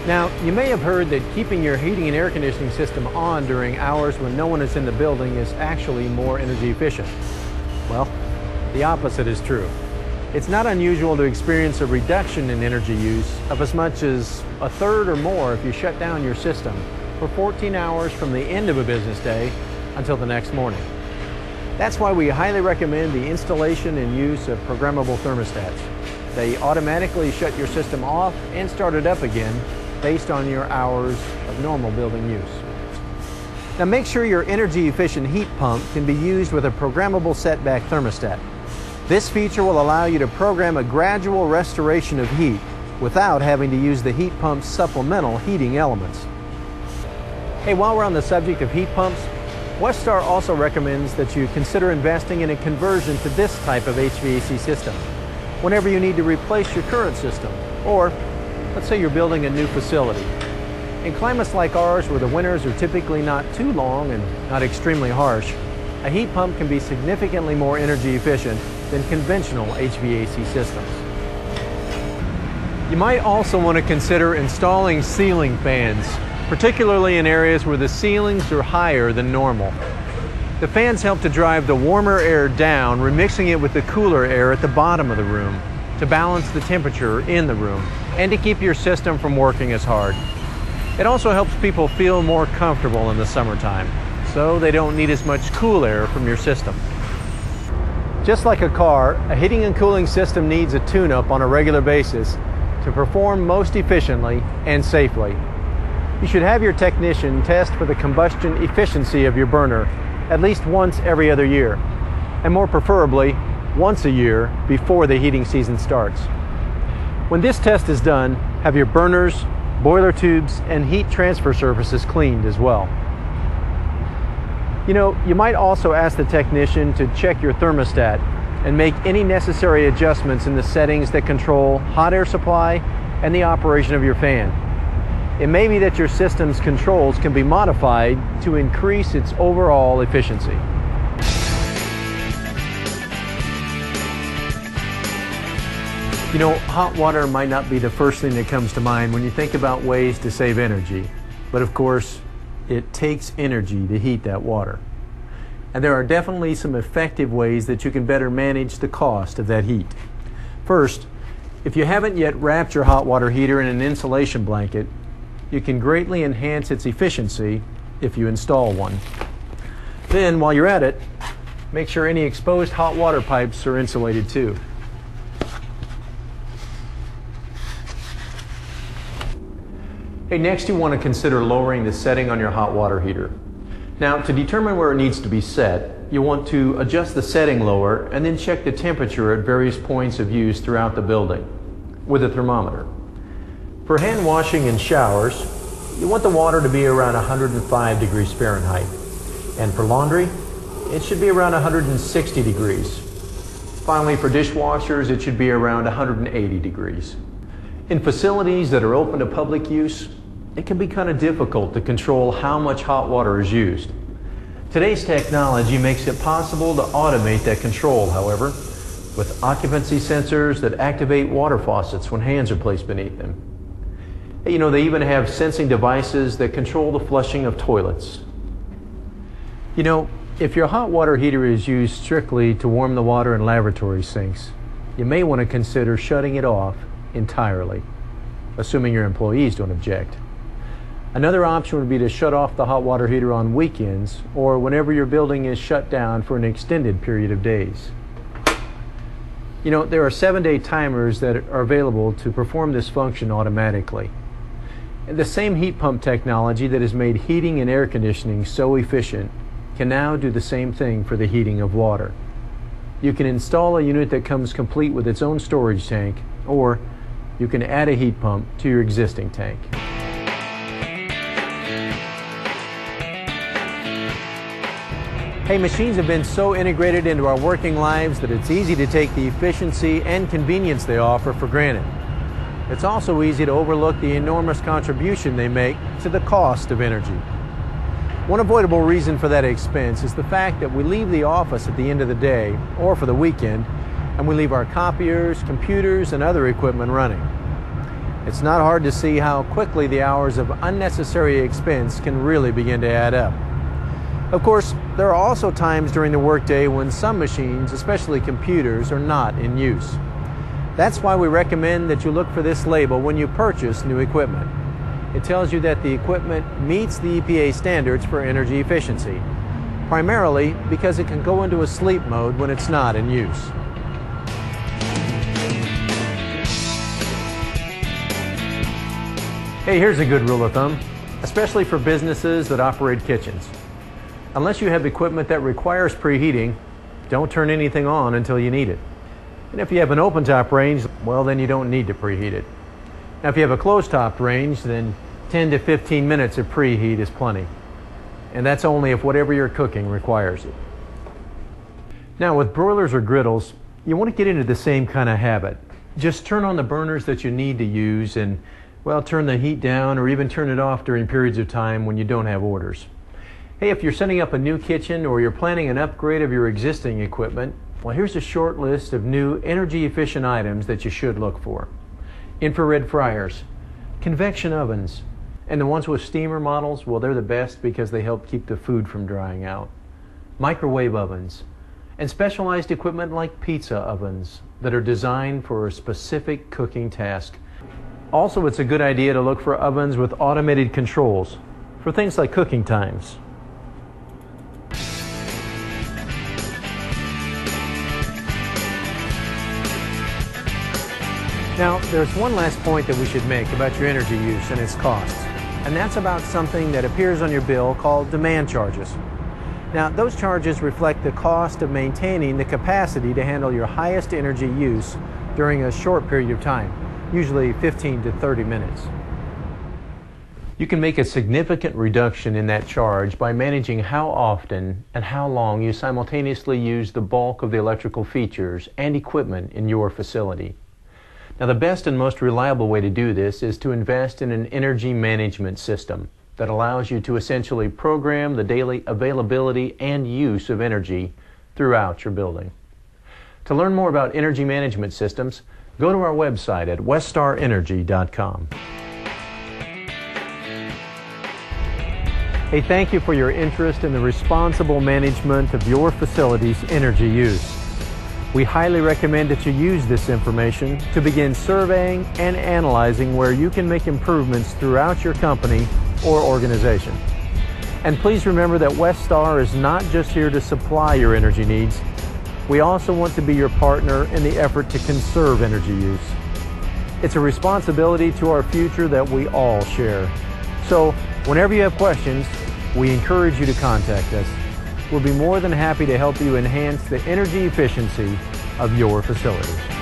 Now, you may have heard that keeping your heating and air conditioning system on during hours when no one is in the building is actually more energy efficient. Well, the opposite is true. It's not unusual to experience a reduction in energy use of as much as a third or more if you shut down your system for 14 hours from the end of a business day until the next morning. That's why we highly recommend the installation and use of programmable thermostats. They automatically shut your system off and start it up again based on your hours of normal building use. Now make sure your energy efficient heat pump can be used with a programmable setback thermostat. This feature will allow you to program a gradual restoration of heat without having to use the heat pump's supplemental heating elements. Hey, while we're on the subject of heat pumps, Westar also recommends that you consider investing in a conversion to this type of HVAC system whenever you need to replace your current system, or let's say you're building a new facility. In climates like ours, where the winters are typically not too long and not extremely harsh, a heat pump can be significantly more energy efficient than conventional HVAC systems. You might also want to consider installing ceiling fans, particularly in areas where the ceilings are higher than normal. The fans help to drive the warmer air down, remixing it with the cooler air at the bottom of the room to balance the temperature in the room and to keep your system from working as hard. It also helps people feel more comfortable in the summertime, so they don't need as much cool air from your system. Just like a car, a heating and cooling system needs a tune-up on a regular basis to perform most efficiently and safely. You should have your technician test for the combustion efficiency of your burner at least once every other year, and more preferably, once a year before the heating season starts. When this test is done, have your burners, boiler tubes, and heat transfer surfaces cleaned as well. You know, you might also ask the technician to check your thermostat and make any necessary adjustments in the settings that control hot air supply and the operation of your fan. It may be that your system's controls can be modified to increase its overall efficiency. You know, hot water might not be the first thing that comes to mind when you think about ways to save energy, but of course, it takes energy to heat that water. And there are definitely some effective ways that you can better manage the cost of that heat. First, if you haven't yet wrapped your hot water heater in an insulation blanket, you can greatly enhance its efficiency if you install one. Then, while you're at it, make sure any exposed hot water pipes are insulated too. Hey, next you want to consider lowering the setting on your hot water heater. Now, to determine where it needs to be set, you want to adjust the setting lower and then check the temperature at various points of use throughout the building with a thermometer. For hand washing and showers, you want the water to be around 105 degrees Fahrenheit. And for laundry, it should be around 160 degrees. Finally, for dishwashers, it should be around 180 degrees. In facilities that are open to public use, it can be kind of difficult to control how much hot water is used. Today's technology makes it possible to automate that control, however, with occupancy sensors that activate water faucets when hands are placed beneath them. You know, they even have sensing devices that control the flushing of toilets. You know, if your hot water heater is used strictly to warm the water in lavatory sinks, you may want to consider shutting it off entirely, assuming your employees don't object. Another option would be to shut off the hot water heater on weekends or whenever your building is shut down for an extended period of days. You know, there are 7-day timers that are available to perform this function automatically. And the same heat pump technology that has made heating and air conditioning so efficient can now do the same thing for the heating of water. You can install a unit that comes complete with its own storage tank, or you can add a heat pump to your existing tank. Hey, machines have been so integrated into our working lives that it's easy to take the efficiency and convenience they offer for granted. It's also easy to overlook the enormous contribution they make to the cost of energy. One avoidable reason for that expense is the fact that we leave the office at the end of the day or for the weekend, and we leave our copiers, computers, and other equipment running. It's not hard to see how quickly the hours of unnecessary expense can really begin to add up. Of course, there are also times during the workday when some machines, especially computers, are not in use. That's why we recommend that you look for this label when you purchase new equipment. It tells you that the equipment meets the EPA standards for energy efficiency, primarily because it can go into a sleep mode when it's not in use. Hey, here's a good rule of thumb, especially for businesses that operate kitchens. Unless you have equipment that requires preheating, don't turn anything on until you need it. And if you have an open-top range, well, then you don't need to preheat it. Now, if you have a closed-top range, then 10 to 15 minutes of preheat is plenty. And that's only if whatever you're cooking requires it. Now, with broilers or griddles, you want to get into the same kind of habit. Just turn on the burners that you need to use and, well, turn the heat down or even turn it off during periods of time when you don't have orders. Hey, if you're setting up a new kitchen or you're planning an upgrade of your existing equipment, well, here's a short list of new energy-efficient items that you should look for. Infrared fryers, convection ovens, and the ones with steamer models, well, they're the best because they help keep the food from drying out. Microwave ovens, and specialized equipment like pizza ovens that are designed for a specific cooking task. Also, it's a good idea to look for ovens with automated controls for things like cooking times. Now, there's one last point that we should make about your energy use and its costs, and that's about something that appears on your bill called demand charges. Now, those charges reflect the cost of maintaining the capacity to handle your highest energy use during a short period of time, usually 15 to 30 minutes. You can make a significant reduction in that charge by managing how often and how long you simultaneously use the bulk of the electrical features and equipment in your facility. Now, the best and most reliable way to do this is to invest in an energy management system that allows you to essentially program the daily availability and use of energy throughout your building. To learn more about energy management systems, go to our website at westarenergy.com. Hey, thank you for your interest in the responsible management of your facility's energy use. We highly recommend that you use this information to begin surveying and analyzing where you can make improvements throughout your company or organization. And please remember that Westar is not just here to supply your energy needs. We also want to be your partner in the effort to conserve energy use. It's a responsibility to our future that we all share. So, whenever you have questions, we encourage you to contact us. We'll be more than happy to help you enhance the energy efficiency of your facility.